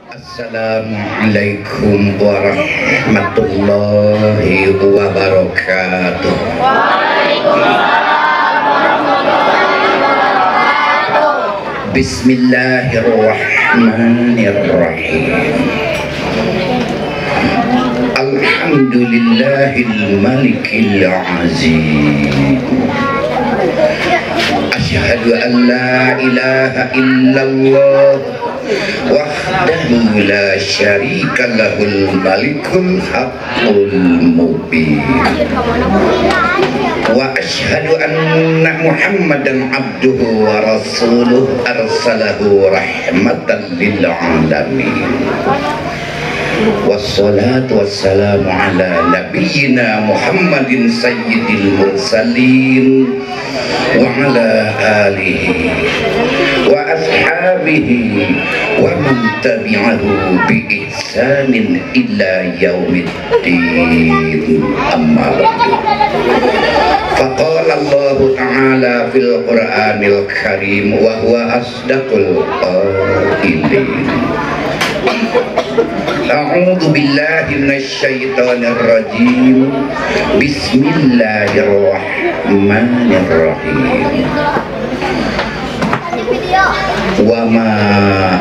Assalamualaikum warahmatullahi wabarakatuh. Bismillahirrahmanirrahim. Alhamdulillahil malikil azim. Asyhadu an la ilaha illallah wahdahu la syarika lahul malikul haqqul mubin. Wa asyhadu anna Muhammadan abduhu wa rasuluh arsalahu rahmatan lil alamin. Wassalatu wassalamu ala nabiyyina Muhammadin sayyidil mursalin wa ala alihi wa ashabihi wa man tabi'ahu bi ihsanin ila yaumiddin, amma ba'du. Faqala Allah ta'ala fil Qur'anil Karim wa huwa asdaqul qailin. A'udzu billahi minasyaitonir rajim. Bismillahirrahmanirrahim. Wa ma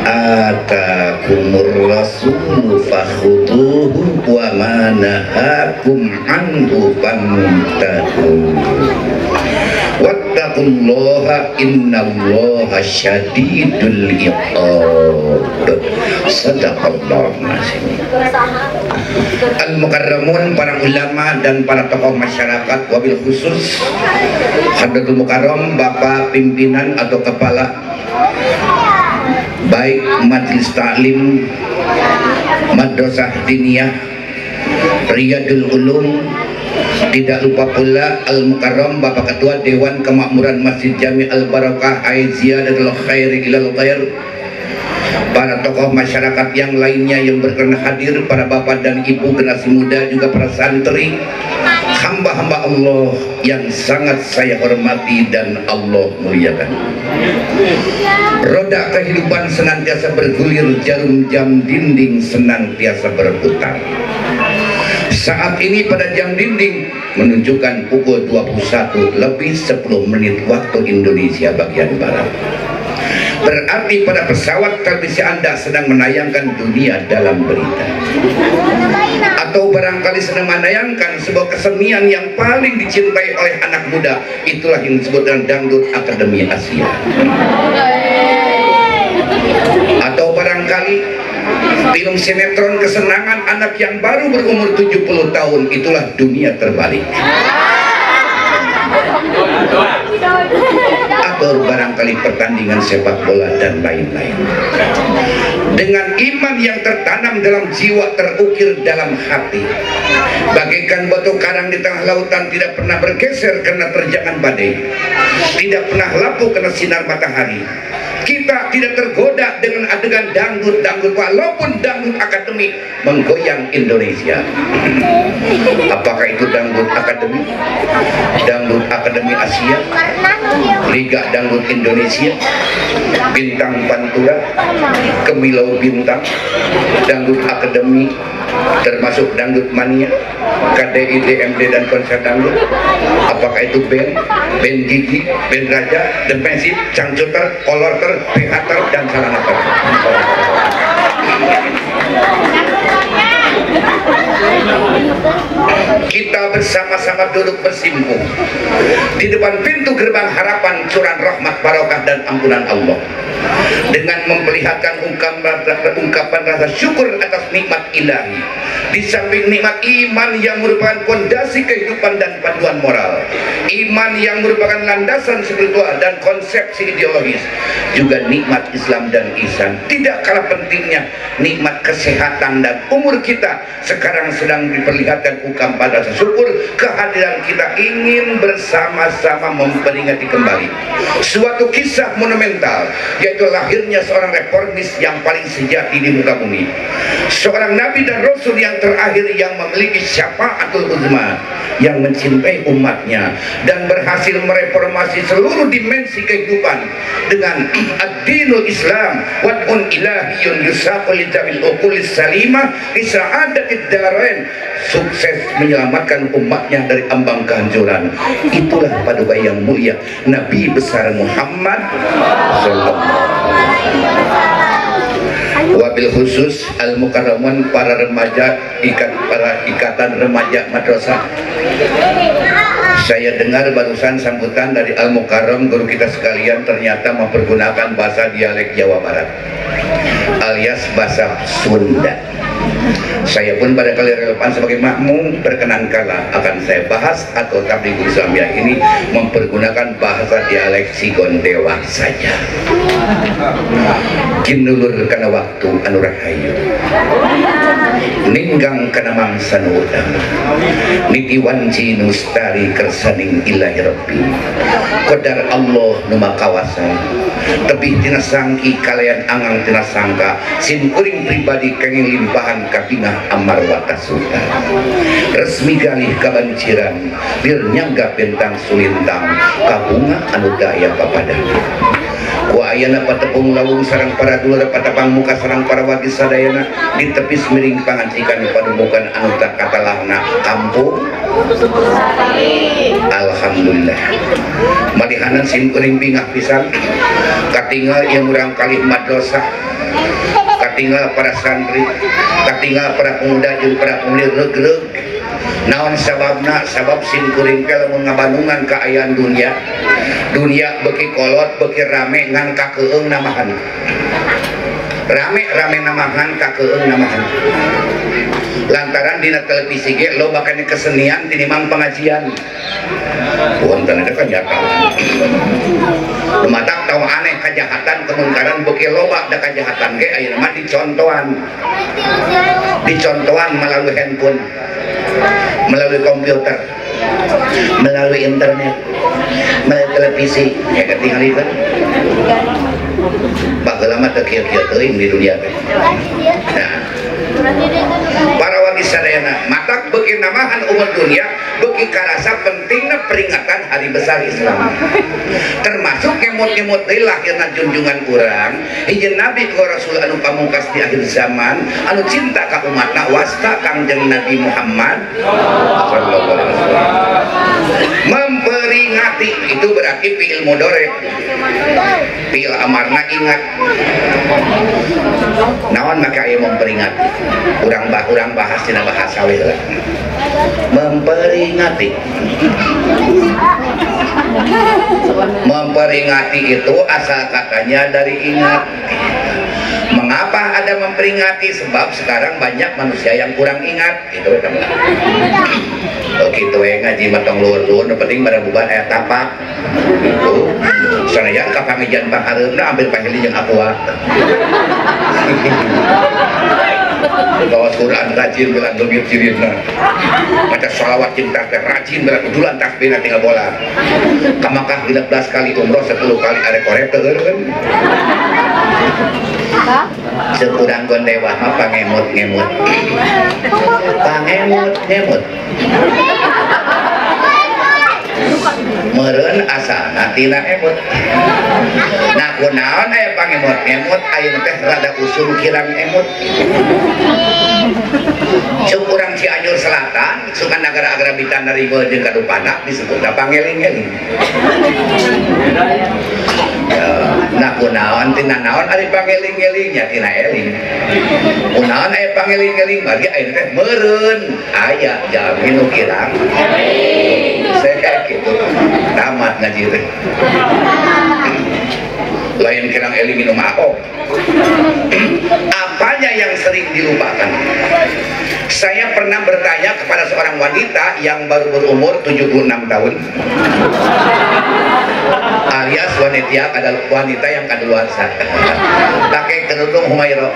atakumur rasulu fakhuduhu wa ma nahakum anhu fantahu. Wattaqullaha innallaha syadidul iqab. Sadaqallahu azim. Al-Mukarramun, para ulama dan para tokoh masyarakat, wabil khusus Hadratul Mukarram Bapak pimpinan atau kepala baik Majelis Ta'lim Madrasah Diniyah Riyadul Ulum, tidak lupa pula Al-Mukarram Bapak Ketua Dewan Kemakmuran Masjid Jami Al-Barakah Aiziyadatul Khairi ilal Khair, para tokoh masyarakat yang lainnya yang berkenan hadir, para bapak dan ibu generasi muda, juga para santri, hamba-hamba Allah yang sangat saya hormati dan Allah muliakan. Roda kehidupan senantiasa bergulir, jarum jam dinding senantiasa berputar. Saat ini pada jam dinding menunjukkan pukul 21 lebih 10 menit waktu Indonesia bagian Barat. Berarti pada pesawat televisi Anda sedang menayangkan Dunia Dalam Berita, atau barangkali sedang menayangkan sebuah kesenian yang paling dicintai oleh anak muda. Itulah yang disebut dengan Dangdut Akademi Asia. Atau barangkali film sinetron kesenangan anak yang baru berumur 70 tahun. Itulah Dunia Terbalik. Atau barangkali pertandingan sepak bola dan lain-lain. Dengan iman yang tertanam dalam jiwa, terukir dalam hati, bagaikan batu karang di tengah lautan, tidak pernah bergeser karena terjangan badai, tidak pernah lapuk karena sinar matahari. Kita tidak tergoda dengan adegan dangdut walaupun Dangdut Akademi menggoyang Indonesia. Apakah itu Dangdut Akademi, Dangdut Akademi Asia, Liga Dangdut Indonesia, Bintang Pantura, Kemilau Bintang, Dangdut Akademi, termasuk Dangdut Mania, KDI, DMD dan konser dangdut? Apakah itu band Gigi, band Raja, The Massive, Cangcuter, Kolorter, Theater, dan Salanater? Kita bersama-sama duduk bersimpuh di depan pintu gerbang harapan, curahan rahmat, barokah dan ampunan Allah, dengan memperlihatkan ungkapan rasa syukur atas nikmat ilahi. Di samping nikmat iman yang merupakan fondasi kehidupan dan panduan moral, iman yang merupakan landasan spiritual dan konsepsi ideologis, juga nikmat Islam dan ihsan. Tidak kalah pentingnya nikmat kesehatan dan umur kita. Sekarang sedang diperlihatkan ungkapan rasa syukur kehadiran kita, ingin bersama-sama memperingati kembali suatu kisah monumental, yaitu lahirnya seorang reformis yang paling sejati di muka bumi. seorang nabi dan rasul yang terakhir yang memiliki syafaatul uzma, yang mencintai umatnya dan berhasil mereformasi seluruh dimensi kehidupan dengan ad-dinul Islam wad'un ilahiyun yusaqul lidawil uqulis salimah isa'adatid darain, sukses menyelamatkan umatnya dari ambang kehancuran. Itulah paduka yang mulia Nabi besar Muhammad sallallahu alaihi wasallam. Wabil khusus al-mukarramun para remaja, ikatan remaja madrasah. Saya dengar barusan sambutan dari Al-Mukarram, guru kita sekalian ternyata mempergunakan bahasa dialek Jawa Barat alias bahasa Sunda. Saya pun pada kali relevan sebagai makmum berkenankala akan saya bahas atau tabligh Islamiyah ini mempergunakan bahasa dialek Sigondewa saja. Kinulur kana waktu anu rahayu, ninggang kana mangsa nu udang, nitiwanci nustari kersaning ilahi rabbi. Qadar Allah nu makawasa, tebih tina sangki kalian angang tina sangka, sin kuring pribadi kenging limpahan kabinah amar watasuka. Resmi galih kabanciran, bir nyangga bentang sulintang, kabunga anu daya papada. Wa ayana patepung lawung sarang para dulur patapang muka sarang para wadi sadayana di tepis miring pangancikan padubukan anu tak katalahna kampung. Alhamdulillah. Malihanan sim kuring bingah pisan katinggal yang urang kalih madrasah, katinggal para santri, katinggal para pemuda jeung para pemilih regreg. Naon sababna? Sabab sim kuring teh lamun ngabandungan kaayaan dunia beki kolot beki rame ngan kakeung namahan, rame namahan kakeung namahan. Lantaran dina televisi ge lo bakal kesenian tinimang pengajian. Wonten ada kejahatan. Lumatak tahu aneh kejahatan kemungkaran beki loba da kejahatan ge ayeuna mah dicontohan melalui handphone, melalui komputer, melalui internet, melalui televisi. Ya ketinggal itu bageula mah teu kieu-kieu teuing di dunia teh. Nah, para wadi sadayana matak beuki namahan umat dunia beuki karasa pentingna peringatan hari besar Islam, termasuk ngemut-ngemut deui lahirna junjungan urang hiji nabi ku rasul anu pamungkas di akhir zaman anu cinta ka umatna wasta Kangjeng Nabi Muhammad sallallahu alaihi wasallam. Memperingati itu berarti fi'il mudhari, fi'il amarna ingat. Naon maka aya memperingati? Urang bahas dina bahasa we heula. Memperingati itu asal katanya dari ingat. Mengapa ada memperingati? Sebab sekarang banyak manusia yang kurang ingat. Itu teman. Gitu ngaji matang luhur-luhur, penting barabuban aya tapak. Itu sanajan ka pangijan panghareupna ambil pahili jeung aqua. Bawa Quran rajin bilang gemir cirina, baca sholawat cinta teh rajin bilang kudulan tasbihna tinggal bola. Ka Makkah 11 kali umroh 10 kali arek korep teu kan. Sekurang gondewa mah pangemut-ngemut. Meureun asana tina emut. Nah kunaon aya pangemut-emut ayeuna teh rada usum kirang emut. Ceuk urang Cianjur Selatan suka nagara Agrabitan Narigo jeung Kadupana disebutna pangeling-eling. Nah kunaon tina naon ari pangeling-elingnya tina eling. Kunaon aya pangeling-eling bagi ayeuna teh meureun aya jalmi nu kirang. Saya kayak gitu tamat ngaji teh. Lain kirang eling minum aku. Apanya yang sering dilupakan? Saya pernah bertanya kepada seorang wanita yang baru berumur 76 tahun, alias wanita adalah wanita yang kadaluarsa, pakai kerudung Humaira.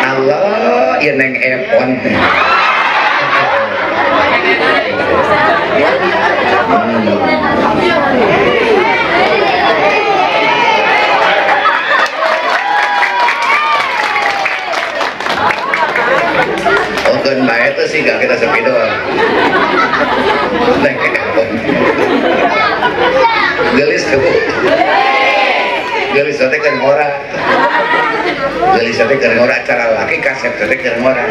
Allah ya neng epon. itu sih gak kita sepi doang. Neng epon. Gelis ke Bu. Gelis teh keur ngora. Gelis teh keur ngora cara laki kasep teh keur ngora.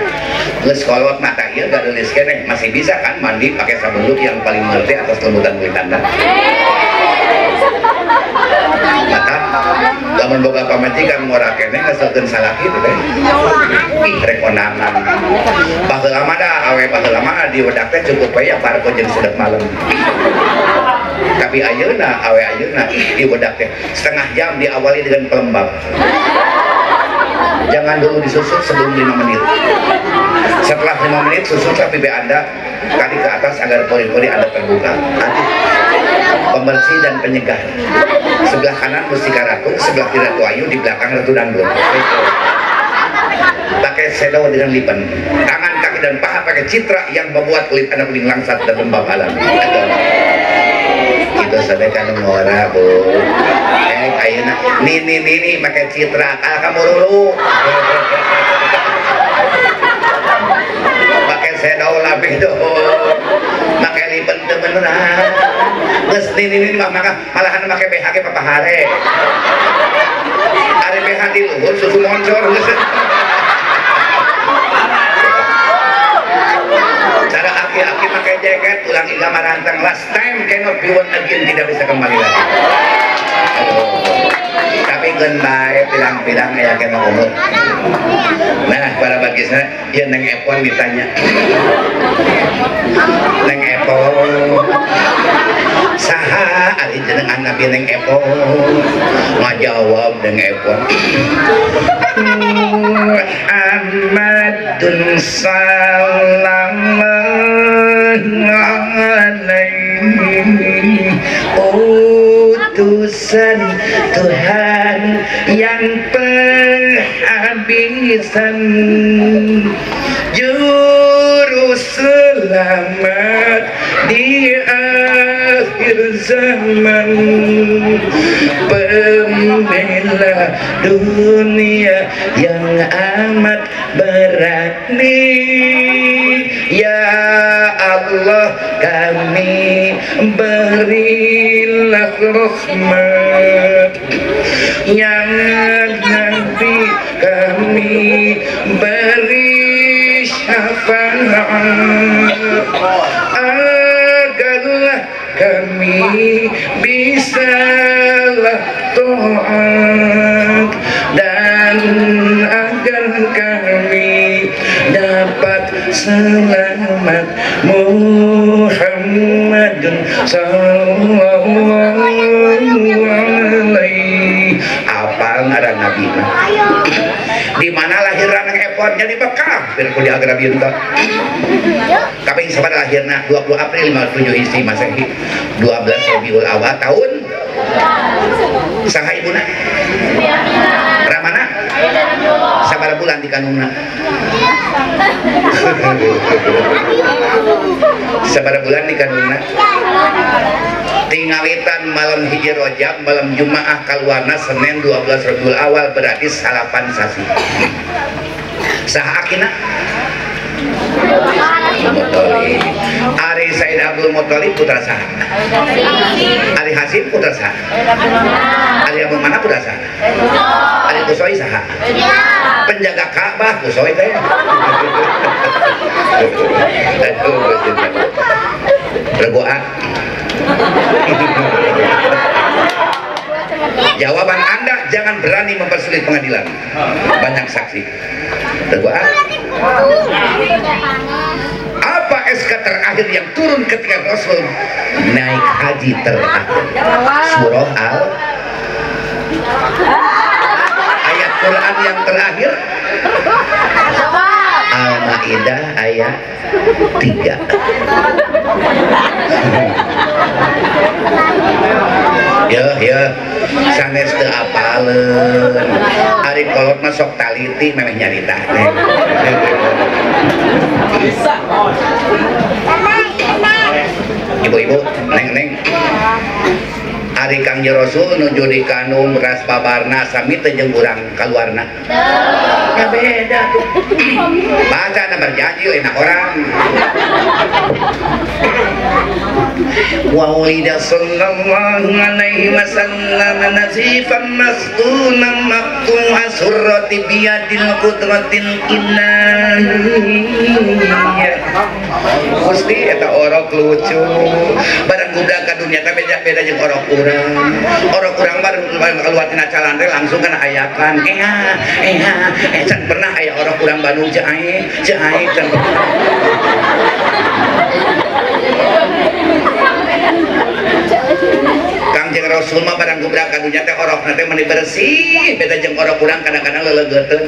Geus kolot mata ieu gak gelis keneh masih bisa kan mandi pakai sabun luk yang paling ngerti atas lembutan kulit Anda. Maka lamun boga pamajikan ngora keneh ngaseulkeun salaki teh. Ih rek konangan. Baheula mah da awe baheula mah di wedak teh cukup we ya parko jeung sedep malam. Tapi ayeuna awe ayeuna di wedak teh setengah jam diawali dengan pelembab. Jangan dulu disusut sebelum 5 menit. Setelah 5 menit susutlah pipi Anda kali ke atas agar pori-pori Anda terbuka. Nanti pembersih dan penyegar. Sebelah kanan mustika ratu, sebelah kiri ratu ayu, di belakang ratu dangdut. Pakai shadow dengan lipen. Tangan, kaki dan paha pakai citra yang membuat kulit Anda kuning langsat dan lembab alami. Itu sampai kan ngora Bu. Ayeuna nih pakai citra kamu dulu. Pakai shadow labih dong. Pakai lipen teu beneran. Geus nih malahan make BH ke papahare. Ari BH di luhur susu moncor geus. Cara aki-aki pakai jaket ulang iga marantang last time cannot be one again, tidak bisa kembali lagi. Tapi gendai pilang-pilang ya kena umur. Nah para bagisnya ya Neng Epon ditanya, Neng Epon saha ari jenengan nabi Neng Epon ngajawab Neng Epon Muhammadun sallallahu alaihi utusan Tuhan yang penghabisan, juru selamat di akhir zaman, pembela dunia yang amat berani. Ya Allah, kami berilah rahmat, yang Nabi kami beri syafaat, agarlah kami bisalah taat, dan agar kami dapat selamat. Muhammadun sallallahu alaihi. Apa ngaran Nabi? Di mana lahir Neng Epon? Jadi Mekah. Berku di Agrabiun teh. Tapi sabada lahirna 20 April 57 Hijri Masehi, 12 Rabiul Awal tahun saha ibuna? Ramana? Sabara bulan di kanungna? Sabara bulan di kanungna? Tingalitan malam hiji Rajab, malam Jumaah kaluarna Senin 12 Rabiul Awal, berarti salapan sasi. Saha akina? Ari Said Abdul Muthalib putra saha? Ari Hasim putra saha? Ari Abu Manaf putra saha? Ari Kusoi saha? Penjaga Ka'bah Kusoi teh. Regoa. Jawaban Anda jangan berani mempersulit pengadilan. Banyak saksi. Regoa. Apa SK terakhir yang turun ketika Rasul naik haji terakhir? Surah ayat Quran yang terakhir Al-Maidah ayat 3. Ya sanes teu apaleun. Ari kolot mah sok taliti memeh nyarita teh. Ibu-ibu, neng Ari Kangjeng Rasul nuju di Kanum ras babarna sami teh jeung urang kaluarna. Ya beda tuh. Baca na berjanji enak orang. Wa ulida sallallahu alaihi wasallam nasifan mas'unan maqtu asurrati biyadil qudratil ilahi. Gusti eta orok lucu. Barang budak ka dunia teh beda-beda jeung orok urang. Orok urang bareng keluar tina calan teh langsung kana ayakan. Can pernah aya orok urang Bandung jae can. Kangjeng Rasul mah barang gubrak ka dunya teh orokna teh meni bersih, beda jeung orok urang kadang-kadang lelegeteun.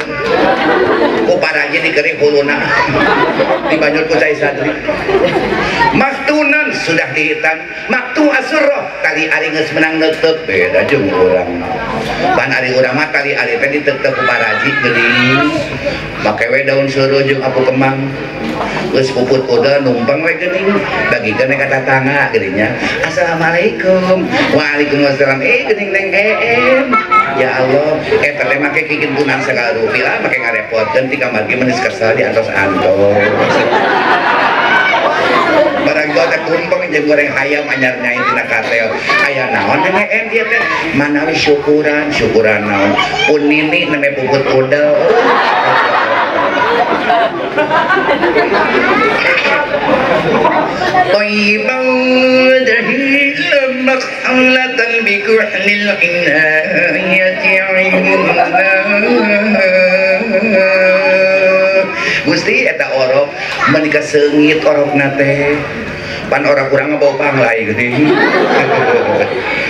Ku paraji dikering huluna. Dibanyur ku cai sadri. Maktunan sudah dihitan, maktu asurroh tali ari geus menang neuteup beda jeung urang. Pan ari urang mah tali ari teh diteuteup ku paraji geuning. Make we daun seureuh jeung apu kemang. Geus puput udah numpang we geuning, bagikeun ka tatangga geuning nya. Assalamualaikum. Waalaikumsalam. Geuning neng em. Ya Allah, eta teh make kikin punang sagala rupiah make ngarepotkeun ti kamar ge menis kesal di antos-antos. Barang gua teh tumpeng jeung goreng ayam anyar nyai tina katel. Aya naon neng em dieu teh? Manawi syukuran naon. Pun nini neme puput udel. Thayyibal jahil makhlatan bi kuhlil inayati Gusti eta orok menika seungit orokna teh pan orang kurang bau panglai geuning.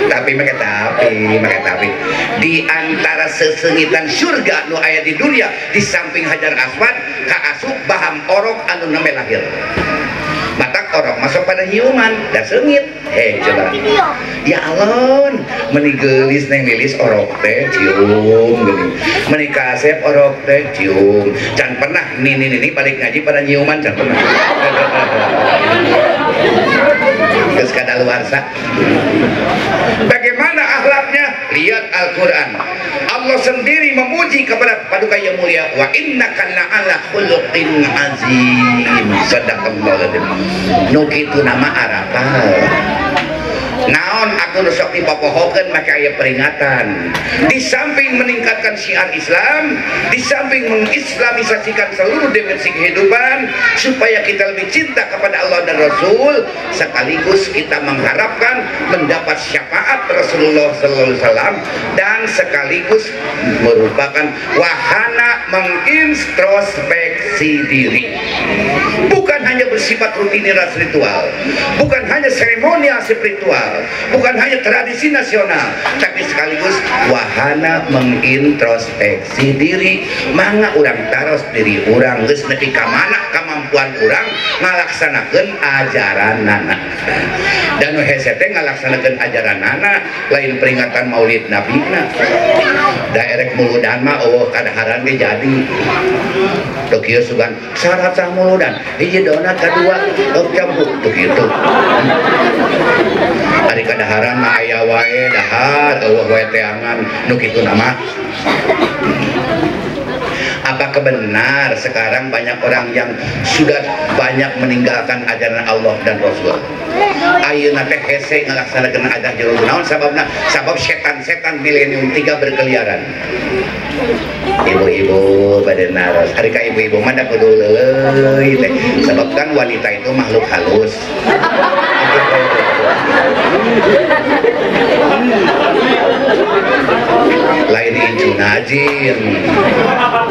Tapi make tapi di antara sesengitan surga nu aya di dunia di samping Hajar Aswad kaasup baham orok anu neme lahir. Matak orok masuk pada nyiuman dan sengit. Coba ya Allah meninggelis neng lilis orok teh cium geuning. Menikah asep orok teh cium. Can pernah nini balik ngaji pada nyiuman can pernah. Geus kadaluarsa. Bagaimana akhlaknya? Lihat Al-Qur'an. Allah sendiri memuji kepada paduka yang mulia, wa innaka la'ala khuluqin azim. Sadaqallahu aladzim. Nu kitu nama arapal. Naon aku sok dipopohokeun make aya peringatan. Di samping meningkatkan syiar Islam, di samping mengislamisasikan seluruh dimensi kehidupan supaya kita lebih cinta kepada Allah dan Rasul, sekaligus kita mengharapkan mendapat syafaat Rasulullah sallallahu alaihi wasallam dan sekaligus merupakan wahana mengintrospeksi diri. Bukan hanya bersifat rutinitas ritual, bukan hanya seremonial spiritual, bukan hanya tradisi nasional, tapi sekaligus wahana mengintrospeksi diri. Mangga urang taros diri urang geus nepi ka mana kemampuan urang ngalaksanakeun ajaranana. Dan nu hese teh ngalaksanakeun ajaranana lain peringatan Maulid Nabina. Da erek muludan mah kadaharan ge jadi. Teu kieu sugan syarat sah muludan, hiji donat kadua campur teu kitu. Ari kadaharan mah aya wae dahar eueuh wae teangan nu kitu nama. Apakah benar sekarang banyak orang yang sudah banyak meninggalkan ajaran Allah dan Rasul? Ayeuna teh hese ngalaksanakeun ajaran jero naon sababna? Sabab setan-setan milenium 3 berkeliaran. Ibu-ibu pada naros, hari ka ibu-ibu mah da kudu leuleui teh. Sebab kan wanita itu makhluk halus. Lain incu najin,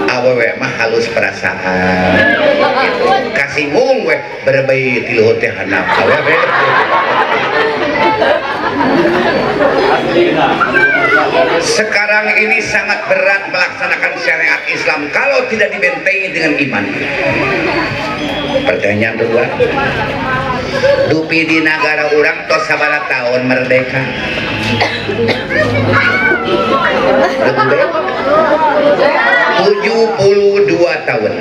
awewe mah halus perasaan. Gitu. Kasinggung we berbayi ti luhur teh handap awewe. Sekarang ini sangat berat melaksanakan syariat Islam kalau tidak dibentengi dengan iman. Pertanyaan kedua, dupi di negara orang tos sabaraha tahun merdeka? 72 tahun.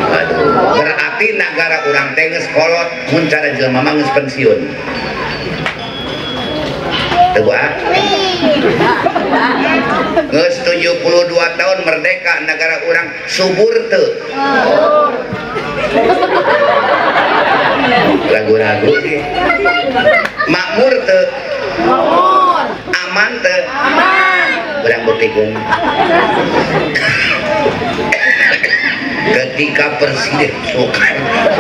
Aduh, berarti negara orang teh geus kolot mun cara jelema mah geus pensiun. Tegua geus 72 tahun merdeka negara urang subur teu ragu-ragu sih makmur teu aman teu urang buktikan ketika Presiden Soekarno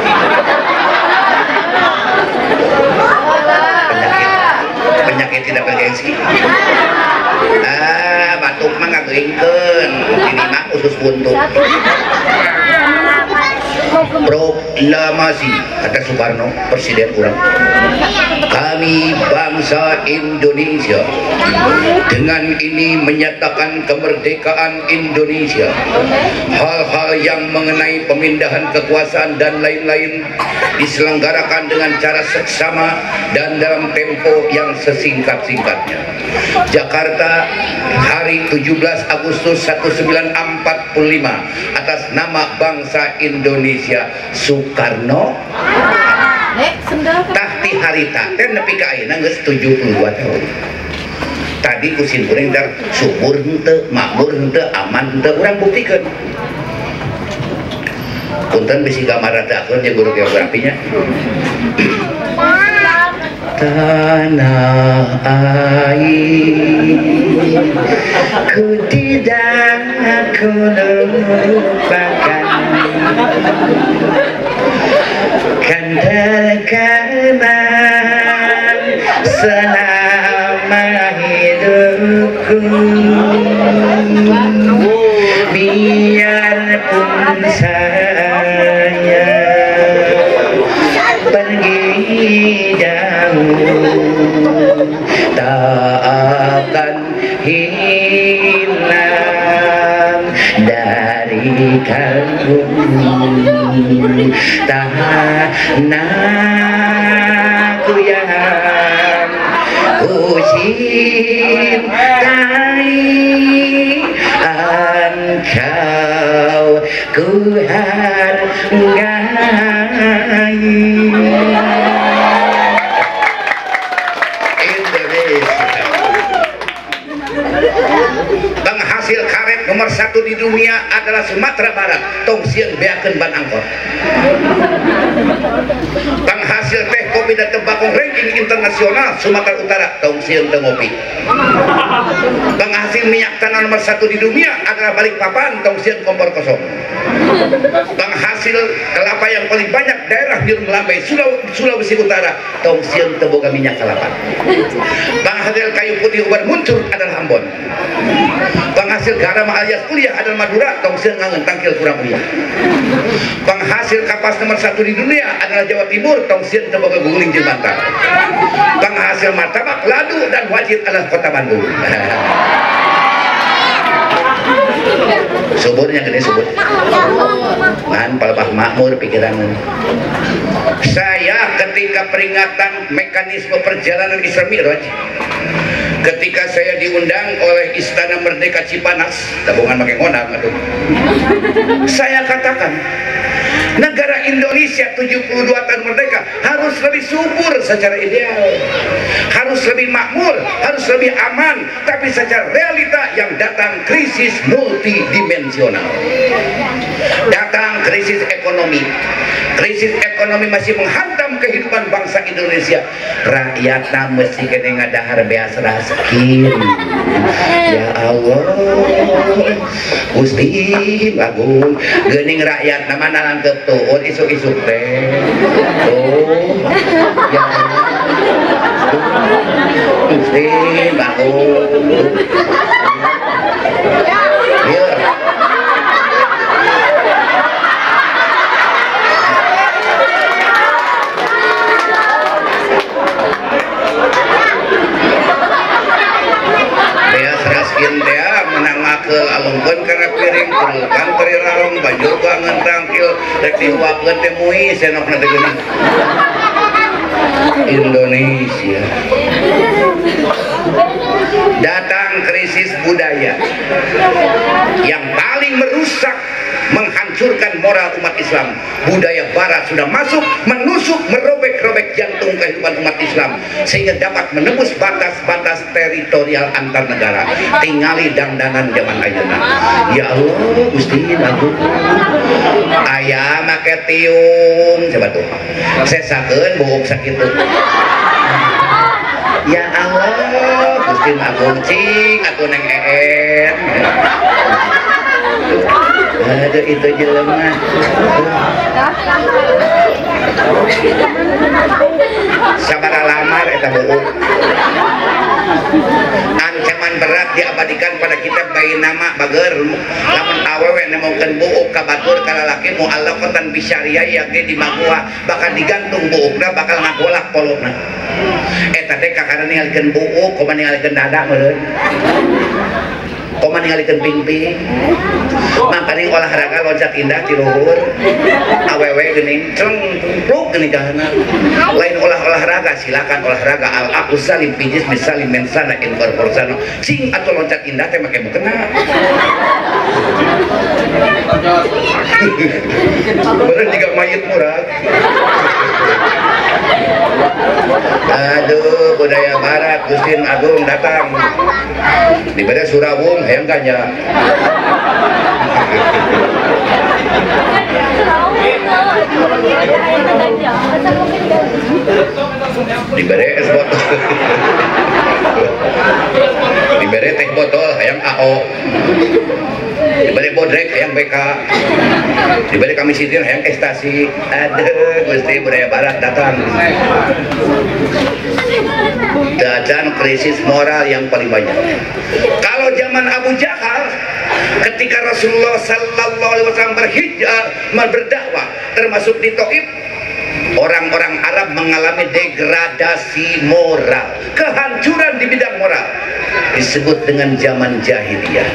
penyakit tidak bergengsi batuk mah ngageuingkeun ini mah usus buntu proklamasi kata Soekarno presiden urang kami bangsa Indonesia dengan ini menyatakan kemerdekaan Indonesia hal-hal yang mengenai pemindahan kekuasaan dan lain-lain diselenggarakan dengan cara seksama dan dalam tempo yang sesingkat-singkatnya. Jakarta hari 17 Agustus 1945 atas nama bangsa Indonesia Soekarno tahti harita teh nepi ka ayeuna geus 72 tahun. Tadi kusin kuring dar subur henteu, makmur henteu, aman henteu urang buktikeun. Punten bisi gambar radakeun jeung guru geografinya. Tanah air ku tidak aku lupakan kan terkenang selama hidupku biarpun saya pergi jauh tak akan hilang dari kalbu tanahku yang ku cintai engkau ku hargai. Penghasil karet nomor 1 di dunia adalah Sumatera Barat, tong sieun beakeun ban angkot. Penghasil teh kopi dan tembakau ranking internasional Sumatera Utara, tong sieun teu ngopi. Penghasil minyak tanah nomor 1 di dunia adalah Balikpapan, tong sieun kompor kosong. Penghasil kelapa yang paling banyak daerah di Melambai, Sulawesi Utara, tong sieun teu boga minyak kelapa. Penghasil kayu putih ubar muncul adalah Ambon. Penghasil garam alias kuliah adalah Madura, tong sieun ngangeun tangkil kurang kuliah. Penghasil kapas nomor 1 di dunia adalah Jawa Timur, tong sieun teu boga guling jeung Banten. Penghasil martabak, ladu dan wajib adalah Kota Bandung. Suburnya gede subur. Ngan palebah makmur pikiran. Saya ketika peringatan mekanisme perjalanan Isra Mi'raj, ketika saya diundang oleh Istana Merdeka Cipanas, tabungan pakai ngonang aduh. Saya katakan, negara Indonesia 72 tahun merdeka harus lebih subur secara ideal, harus lebih makmur, harus lebih aman, tapi secara realita yang datang krisis multidimensional. Datang krisis ekonomi. Krisis ekonomi masih menghantam kehidupan bangsa Indonesia. Rakyatna mesti kena ngadahar beas raskin. Ya Allah, Gusti Agung, geuning rakyatna mana langkep tuh, isuk-isuk teh. Oh, ya Allah, Gusti Agung. alungkeun kana piring pulukan teri rarong bajur banget tangkil rek diuapkeun teh mui senokna teh geuning. Indonesia datang krisis budaya yang paling merusak, menghancurkan menghancurkan moral umat Islam. Budaya barat sudah masuk, menusuk, merobek-robek jantung kehidupan umat Islam sehingga dapat menembus batas-batas teritorial antar negara. Tingali dangdanan zaman ayeuna. Ya Allah, Gusti Agung. Aya make tiung coba tuh. Sesakeun buuk sakitu. Ya Allah, Gusti Agung cing atuh neng EN. Aduh itu jelema. Sabara lamar eta buuk. Ancaman berat diabadikan pada kitab bayi nama bager lamun awewe nemongkeun buuk ka batur ka lalaki mu'allaqatan bisyariah yake di magua bakal digantung buukna bakal ngagolak polona. Eta teh kakana ningalikeun buuk komo ningalikeun dada meureun. Komo ningalikeun pingping. Makanya olahraga loncat indah di luhur. Awewe geuning cengkluk geuning kahana. Lain olahraga silakan olahraga al aku salim pijis misalim mensana incorporsano. Sing atau loncat indah teh make mukena. Beureun jiga mayit murah. Aduh, budaya barat Gusti Agung datang. Dibere Surawung hayang ganja. Dibere es botol. Dibere teh botol hayang AO. Diberi bodrek hayang BK. Diberi kamisidin hayang ekstasi. Aduh, Gusti budaya barat datang. Dan krisis moral yang paling banyak. Kalau zaman Abu Jahal, ketika Rasulullah Sallallahu Alaihi Wasallam berdakwah, termasuk di Taif, orang-orang Arab mengalami degradasi moral, kehancuran di bidang moral, disebut dengan zaman jahiliyah.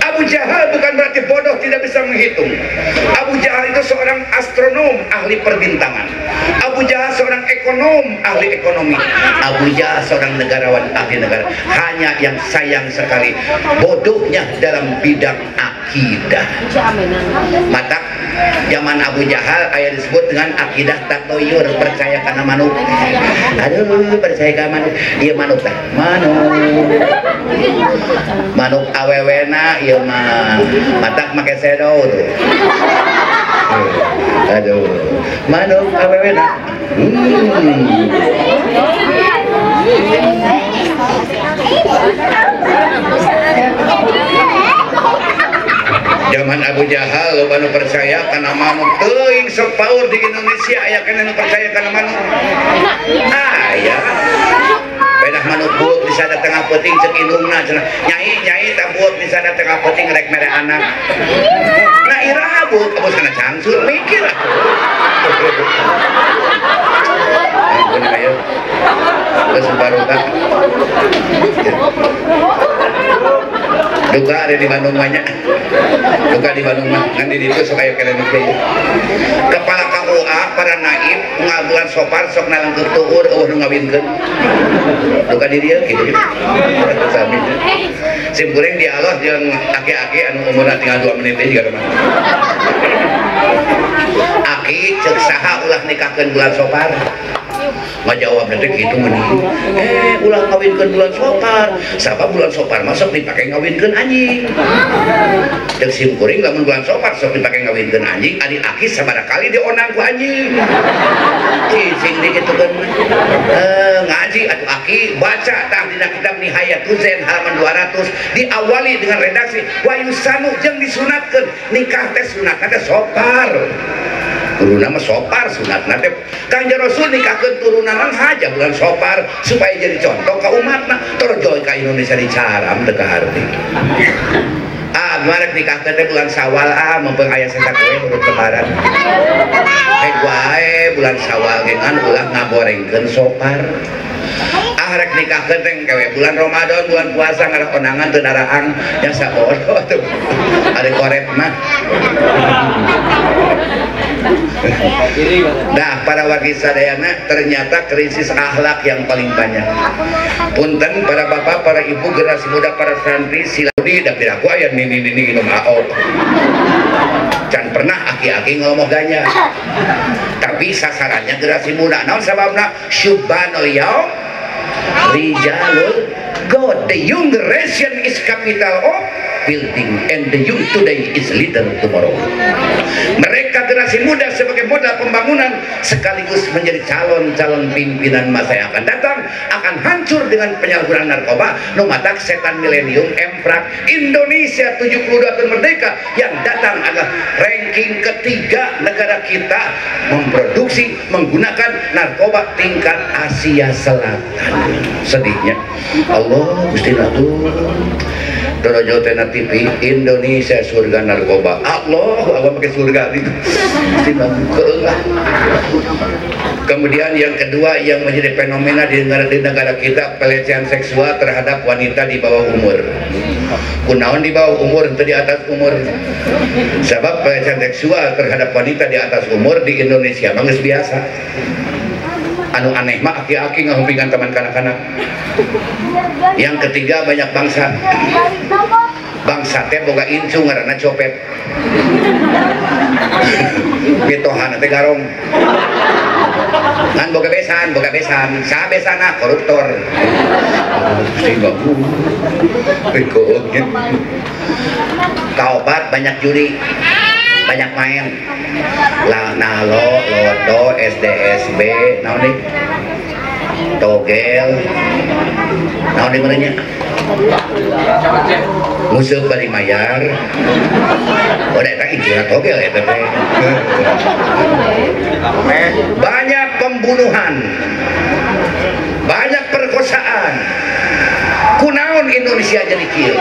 Abu Jahal bukan berarti bodoh tidak bisa menghitung. Abu Jahal itu seorang astronom ahli perbintangan. Abu Jahal seorang ekonom ahli ekonomi. Abu Jahal seorang negarawan ahli negara. Hanya yang sayang sekali bodohnya dalam bidang akidah. Mata zaman Abu Jahal ayat disebut dengan akidah tatoyur, percaya karena manuk. Aduh, percaya karena manuk. Iya manuk tah. Manuk awewena ieu mah matak make sedo tuh. Aduh, manuk awewena. Zaman Abu Jahal lo baru percaya karena manuk teuing sok paur di Indonesia aya kana nu percaya karena manuk. Ya. Bedah manuk buuk di sada tengah peuting ceuk indungna cenah. Nyai tah buuk di sada tengah peuting rek mere anak. Nah iraha buuk abos kana cangsur mikir atuh. Ampun aya. Geus barudak. Duka ada di Bandung banyak. Duka di Bandung mah ngan di ditu sok aya kana nu kepala KUA para naib ngabulan sopar sok nalangkeun tuur eueuh nu ngawinkeun. Duka di dieu kitu. Sami. Sim goreng dialog jeung aki-aki anu umurna tinggal 2 menit deui juga mah. Aki ceuk saha ulah nikahkeun bulan sopar? Ngajawab nanti gitu mending ulah ngawinkeun bulan sopar sabab bulan sopar masuk dipake ngawinkeun anjing jeung sim kuring lamun bulan sopar sok dipake ngawinkeun anjing adi aki sabaraha kali dionang ku anjing cicing digitukeun ngaji atuh aki baca tah dina kitab Nihayatul Zain halaman 200 diawali dengan redaksi wa yusanu jeung disunatkeun nikah teh sunatna teh sopar turunna mah sopar sunatna teh Kanjeng Rasul nikahkeun turunan haja bulan sopar supaya jadi contoh ka umatna torjoy ka Indonesia dicaram teu kaharti. Marek nikahkeun teh bulan Syawal mumpung aya sesak we urut lebaran. Wae bulan Syawal ge ngan ulah ngagorengkeun sopar. Rek nikahkeun teh kewe bulan Ramadan bulan puasa ngalah konangan teu daraang nya sabodo tuh. Ari korep mah. Nah, para wargi sadayana ternyata krisis akhlak yang paling banyak. Punten para bapak, para ibu, generasi muda, para santri sila di dapir aku aya nini gitu mau. aki-aki ngomong ganja. Tapi sasarannya generasi muda. Naon sababna syubbanul yaum rijalul God. The young generation is capital of building and the youth today is leader tomorrow. Mereka generasi muda sebagai modal pembangunan sekaligus menjadi calon-calon pimpinan masa yang akan datang, akan hancur dengan penyalahgunaan narkoba. Numatak setan milenium emprak Indonesia 72 tahun merdeka yang datang adalah ranking ketiga negara kita memproduksi menggunakan narkoba tingkat Asia Selatan. Sedihnya Allah Gusti Ratu Dorojo tena TV Indonesia surga narkoba. Allah pakai surga itu. Kemudian yang kedua yang menjadi fenomena di negara kita pelecehan seksual terhadap wanita di bawah umur. Kunaon di bawah umur itu di atas umur. Sebab pelecehan seksual terhadap wanita di atas umur di Indonesia bagus biasa. Anu aneh mah aki-aki ngahumpingan teman kanak-kanak. Yang ketiga banyak bangsa teh boga incu ngaranna copet. Pitohan teh garong. Kan boga besan, saha besana koruptor. Kaopat banyak judi, banyak main. Nalo, loto, SDSB, naon nih? Togel, naon nih menanya? Musuh bari mayar. Udah tak injuna togel ya tapi. Banyak pembunuhan, banyak perkosaan. Kunaon Indonesia jadi kieu.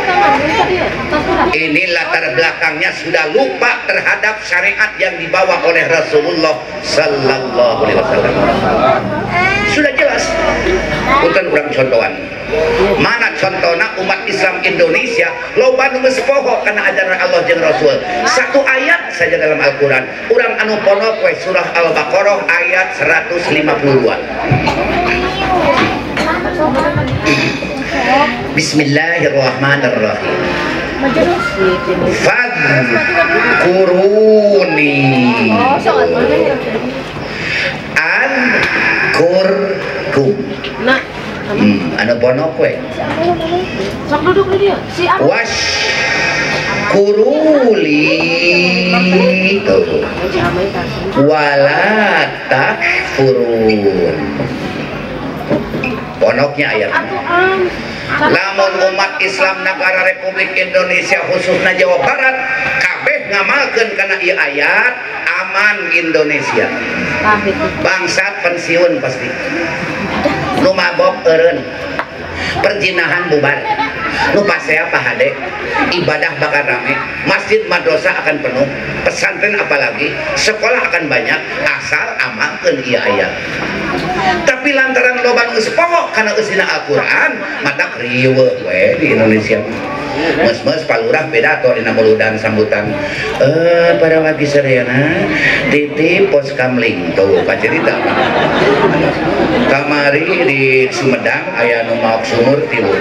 Ini latar belakangnya sudah lupa terhadap syariat yang dibawa oleh Rasulullah Sallallahu Alaihi Wasallam. Sudah jelas. Bukan kurang contohan. Mana contohnya umat Islam Indonesia loba nu geus poho kana ajaran Allah jeung Rasul. Satu ayat saja dalam Al-Qur'an. Urang anu ponok we surah Al-Baqarah ayat 152. Bismillahirrahmanirrahim. Fadkuruni Adkurkum. Anu ponok we. Sok duduk di dia. Si Was kuruli wala takfurun. Ponoknya ayatnya. Lamun umat Islam negara Republik Indonesia khususnya Jawa Barat kabeh ngamalkeun kana ieu ayat aman Indonesia. Bangsa pensiun pasti. Nu mabok eureun. Perjinahan bubar. Nu pasea pahade. Ibadah bakal rame. Masjid madrasah akan penuh. Pesantren apalagi, sekolah akan banyak asal amalkeun ieu ayat. Tapi lantaran loba geus poho kana eusina Al-Qur'an, mata riweuh we di Indonesia. Mes-mes palurah pidato dina muludan sambutan. Pada wagi sareana titip pos kamling tuh kacerita. Kamari di Sumedang aya nu maok sumur tilu.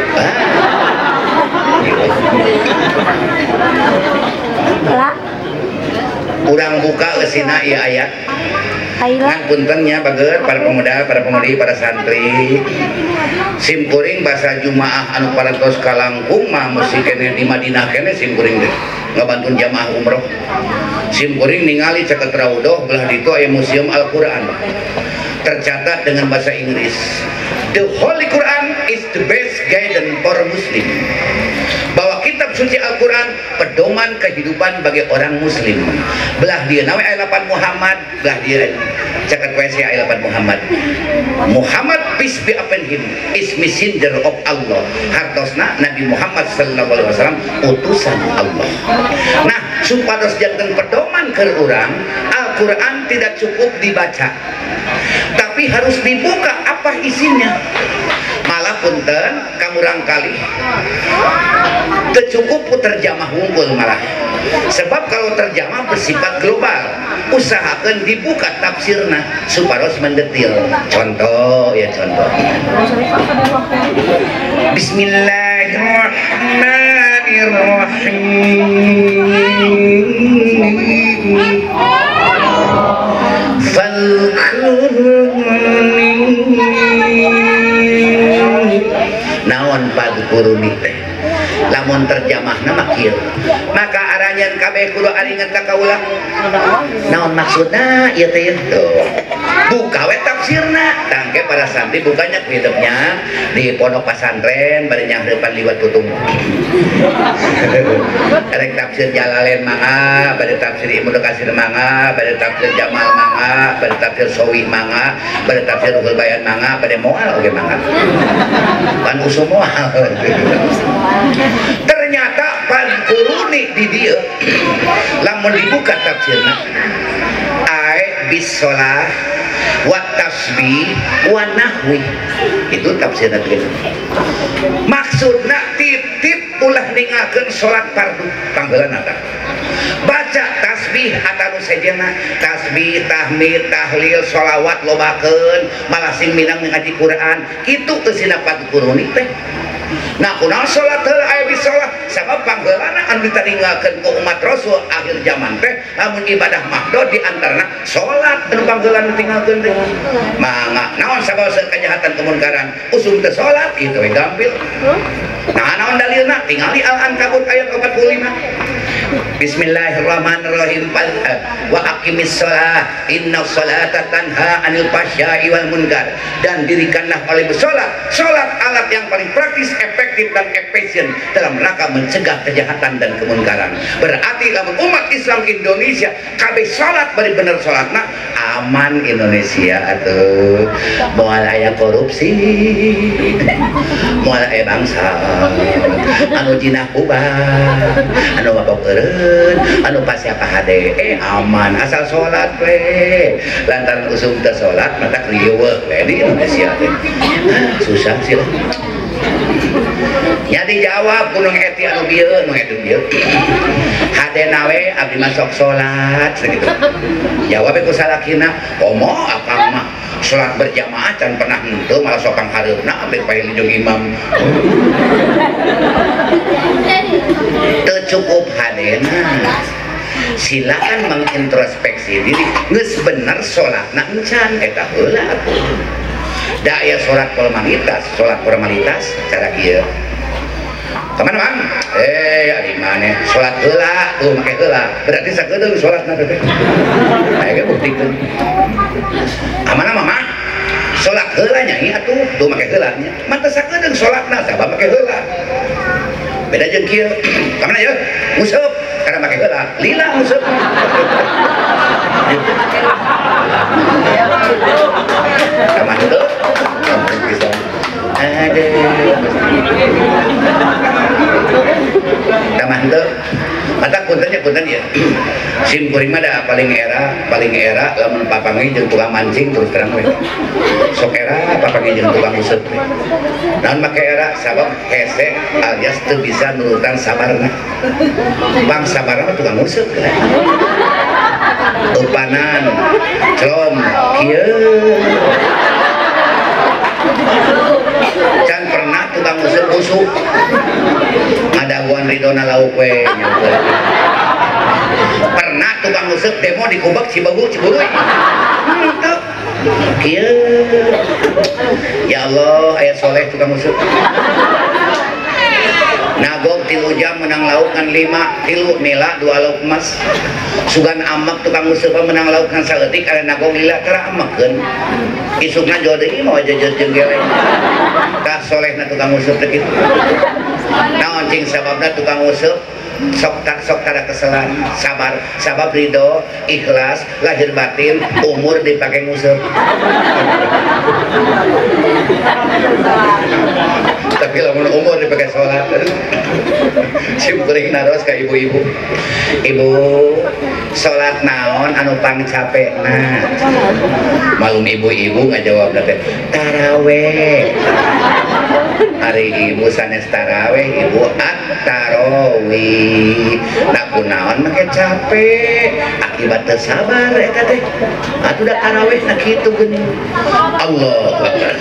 Urang buka eusina ieu ayat. Ngan puntennya bager para pemuda, para pemudi, para santri. Simkuring bahasa Jumaah anu parantos kalangkung mah mesti kene di Madinah kene simkuring teh ngabantun jamaah umroh. Simkuring ningali caket Raudhah belah ditu aya museum Al-Qur'an. Tercatat dengan bahasa Inggris. The Holy Quran is the best guidance for Muslim. Bahwa kitab suci Al-Quran pedoman kehidupan bagi orang Muslim. Belah dia nawe ayat 8 Muhammad, belah dia cakat WC ayat 8 Muhammad. Muhammad peace be upon him is messenger of Allah. Hartosna Nabi Muhammad sallallahu alaihi wasallam utusan Allah. Nah, supados janten pedoman ke urang, Al-Quran tidak cukup dibaca. Tapi harus dibuka apa isinya. Malah punten kamurang kali tercukup terjamah unggul malah. Sebab kalau terjamah bersifat global, usahakan dibuka tafsirna supados mendetil. Contoh ya contoh. Bismillahirrahmanirrahim. kuruni teh lamun terjemahna mah kieu maka aranjeun kabeh kudu aringan ka kaula naon maksudna ieu teh tuh buka we tafsirna tangke para santri bukanya hidupnya di pondok pesantren bari nyahreupan liwat tutung arek tafsir Jalalain mangga bari tafsir Ibnu Katsir mangga bari tafsir Jamal mangga bari tafsir Sawi mangga bari tafsir Ruhul Bayan mangga bari moal oge mangga pan usum moal ternyata pan kuruni di dieu lamun dibuka tafsirna ai bisolah wa tasbih wa nahwi itu tafsirna teh maksudna titip ulah ningakeun salat fardu panggeulana eta baca tasbih atanu sejenna tasbih tahmid tahlil sholawat lobakeun malasing minang ngaji Quran kitu teu sinapat kuruni teh nah kunaon salat teu aya bisalah sabab panggeulana anu ditaringakeun ku umat Rasul akhir zaman teh lamun ibadah mahdo di antarana salat anu panggeulana tinggalkeun teh mangga naon sabawaseun kajahatan kemunkaran usum teu salat kitu we gampil nah naon dalilna tingali Al-Ankabut ayat 45 Bismillahirrahmanirrahim wa aqimis shalah inna sholata tanha anil fahsya'i wal munkar dan dirikanlah oleh salat alat yang paling praktis efektif dan efisien dalam rangka mencegah kejahatan dan kemunkaran berarti lamun umat Islam Indonesia kabeh salat bari bener salatna aman Indonesia atuh moal aya korupsi moal aya bangsa anu jinah bubar anu mabokeureun anu pasiapa hade aman asal salat we lantaran usum teu salat mata riweuh we di Indonesia teh susah sih lah nya dijawab gunung eti anu bieu nu etu bieu hadena we abdi masuk salat sakitu jawab ku salakina komo akang mah salat berjamaah can pernah henteu malah sokang hareupna abdi pae jeung imam teu cukup hadena silakan mengintrospeksi diri geus bener salatna encan eta heula atuh da aya salat formalitas cara kieu kemana bang? Ari maneh salat heula tuh make heula berarti sakedeung salatna teh aya ge buktikeun amana mah salat heula nyai atuh tuh make heula nya mah teu sakedeung salatna sabab make heula beda jeung kieu kemana ya museup karena make heula lila museup kemana tuh bisa ada tamah teu mata punten ya sim kuring mah da paling era lamun papangi jeung tukang mancing terus terang we sok era papangi jeung tukang useup we naon make era sabab hese alias teu bisa nurutan sabarna bang sabarna tukang useup upanan com kieu can pernah tukang useup ngadaguan ridona lauk we pernah tukang useup demo di Kubak Cibagur Ciburuy kieu ya Allah aya soleh tukang useup nagog 3 jam menang lauk kan 5 nila 2 lauk emas sugan amak tukang useup menang lauk kan saeutik ada nagog lila tara amakeun isukna jodeui mau jajar jeung geleng tah solehna tukang useup teh kitu naon cing sababna tukang useup sok tada keselan sabar ridho ikhlas lahir batin umur dipakai nguseup tapi lamun umur dipakai sholat sim kuring naros ka ibu sholat naon anu pang capekna malum ibu ngajawab teh taraweh hari ibu sanes taraweh ibu at-tarawih nah kunaon make capek akibat teu sabar eta teh atuh da taraweh nah kitu geuning Allahu akbar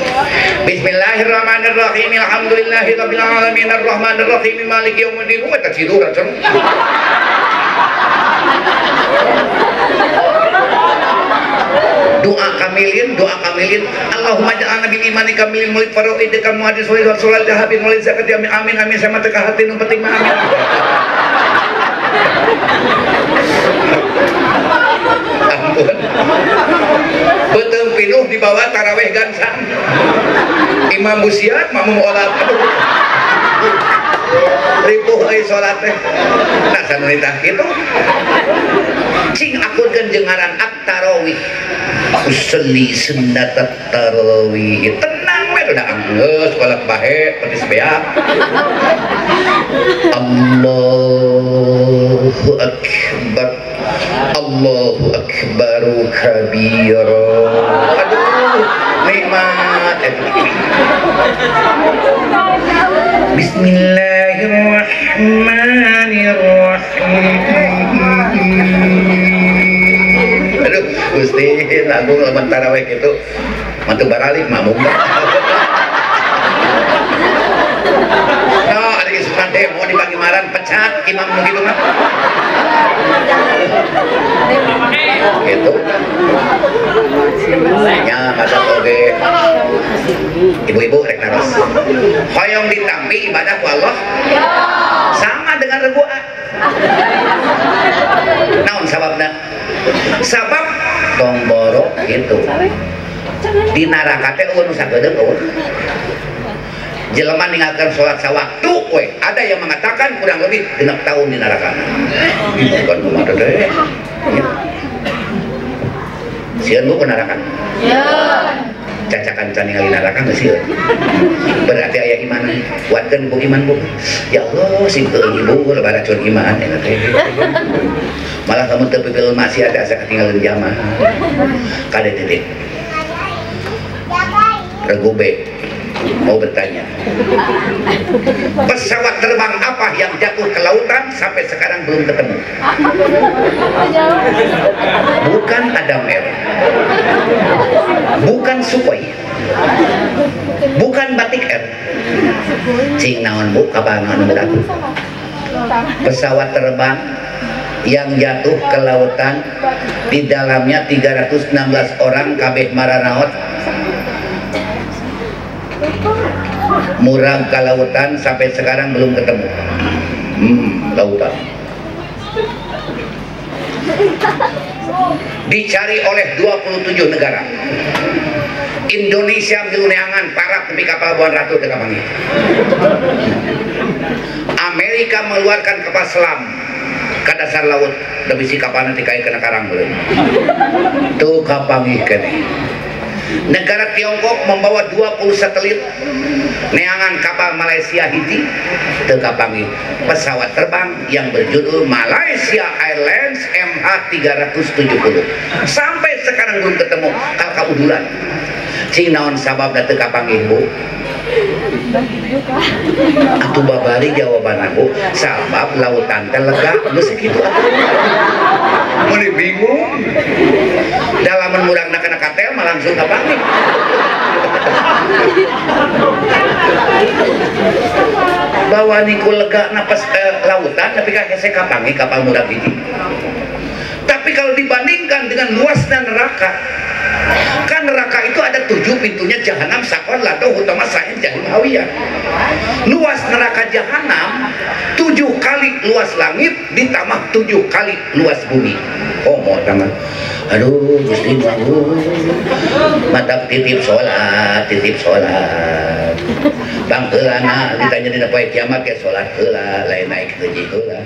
Bismillahirrahmanirrahim alhamdulillahirabbil alamin arrahmanirrahim maliki yaumiddin wa tajidu rajul doa ka kamilin, doa kamilin. Allahumma ja'alna bil imani kamilin mulid faraid kamu hadis wa rasulullah habib mulid zakat amin amin sama teka hati nu penting mah amin. Ampun. Betul pinuh di bawah taraweh gansang. Imam Busiat makmum olat. Ripuh euy salat teh. Nah saneutah kitu. Cing akunkeun jeung ngaran at-tarawih. Usolli sunnat at-tarawih. Tenang we udah anggeus kolak bahe petis beak. Allahu akbar. Allahu akbaru kabira. Aduh, nikmat. Bismillahirrahmanirrahim. Aduh, Gusti, lagu laman tarawih itu mantu baralik mamung. No, ada isukan demo di Pagimaran pecat imam begitu mah. Gitu. Nya masa oge. Ibu-ibu rek naros. Hoyong ditampi ibadah ku Allah. Sama dengan reguan. Naon sababna? Sabab tomboro gitu. Di neraka teh eueun nu sagedeung eueun. Jelema ninggalkan sholat sawaktu, we. Ada yang mengatakan kurang lebih 6 tahun di neraka. Bukan kumaha teh. Sieun bu ke neraka? Ya. Cacakan can ningali neraka geus sieun. Berarti aya iman. Kuatkeun bu iman bu. Ya Allah, sing teu ibu lebar racun iman eta teh. Malah kamu teu pipil maksiat asa katinggalan jamaah. Kade titik. Regu B mau bertanya, pesawat terbang apa yang jatuh ke lautan sampai sekarang belum ketemu? Bukan Adam Air, bukan Sukhoi, bukan Batik Air. Cing naon bu kabangan berat. Pesawat terbang yang jatuh ke lautan, di dalamnya 316 orang kabeh maranaot murag ke lautan sampai sekarang belum ketemu. Lautan dicari oleh 27 negara. Indonesia miluneangan para tepi kapal Buan Ratu teu kapanggih. Amerika mengeluarkan kapal selam ke dasar laut da bisi kapal nanti kayak kena karang belum tuh kapanggih keneh. Negara Tiongkok membawa 20 satelit neangan kapal Malaysia hiji teu kapanggih. Pesawat terbang yang berjudul Malaysia Airlines MH370 sampai sekarang belum ketemu kal kauduran. Cing naon sababna teu kapanggih bu? Atuh babari jawaban aku, sabab lautan teh lega geus kitu atuh. Mun bingung. Dalaman murangna kana katel mah langsung kapanggih. Bawa niku lega napas lautan tapi ka hese kapanggih kapal murang hiji. Tapi kalau dibandingkan dengan luasnya neraka, kan neraka itu ada 7 pintunya, jahanam, sakon, lado, utama, sain, jahim, hawiyah. Luas neraka jahanam 7 kali luas langit ditambah 7 kali luas bumi. Oh mau tangan. Aduh Gusti bangun. Mantap titip sholat. Bang heula ditanya dina poe kiamat ke sholat heula lain naik ke heula.